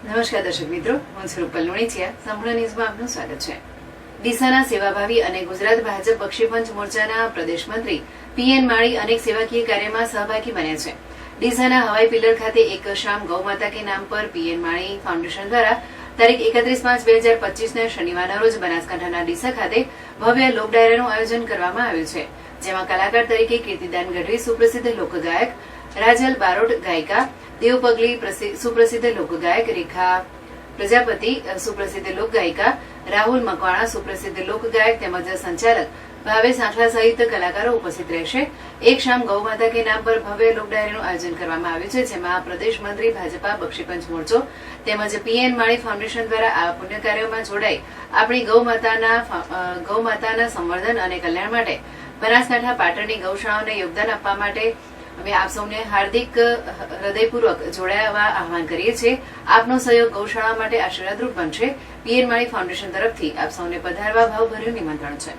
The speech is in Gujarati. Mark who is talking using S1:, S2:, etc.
S1: નમસ્કાર દર્શક મિત્રો, હું છું રૂપલ લુણીચિયા. સંપૂર્ણ ન્યૂઝમાં આપનું સ્વાગત છે. ડીસાના સેવાભાવી અને ગુજરાત ભાજપ બક્ષીપંચ મોરચાના પ્રદેશ મંત્રી પીએન માળી અનેક સેવાકીય કાર્યમાં સહભાગી બન્યા છે. ડીસાના હવાઈ પિલ્લર ખાતે એક શામ ગૌ માતા કે નામ પર પીએન માળી ફાઉન્ડેશન દ્વારા તારીખ 31/5/2025 શનિવારના રોજ બનાસકાંઠાના ડીસા ખાતે ભવ્ય લોક ડાયરાનું આયોજન કરવામાં આવ્યું છે, જેમાં કલાકાર તરીકે કીર્તિદાન ગઢવી, સુપ્રસિદ્ધ લોકગાયક રાજલ બારોટ, ગાયિકા દેવ પગલી, સુપ્રસિદ્ધ લોકગાયક રેખા પ્રજાપતિ, સુપ્રસિદ્ધ લોકગાયિકા રાહુલ મકવાણા, સુપ્રસિદ્ધ લોકગાયક તેમજ સંચાલક ભાવેશ આંખલા સહિત કલાકારો ઉપસ્થિત રહેશે. એક શામ ગૌ માતા કે નામ પર ભવ્ય લોક ડાયરાનું આયોજન કરવામાં આવ્યું છે, જેમાં પ્રદેશ મંત્રી ભાજપા બક્ષીપંચ મોરચો તેમજ પીએન માળી ફાઉન્ડેશન દ્વારા આ પુણ્ય કાર્યોમાં જોડાઈ આપણી ગૌ માતાના સંવર્ધન અને કલ્યાણ માટે બનાસકાંઠા પાટણની ગૌશાળાઓને યોગદાન આપવા માટે અમે આપ સૌને હાર્દિક હૃદયપૂર્વક જોડાવા આહ્વાન કરીએ છીએ. આપનો સહયોગ ગૌશાળા માટે આશીર્વાદરૂપ બનશે. પીએન માળી ફાઉન્ડેશન તરફથી આપ સૌને પધારવા ભાવભર્યું નિમંત્રણ છે.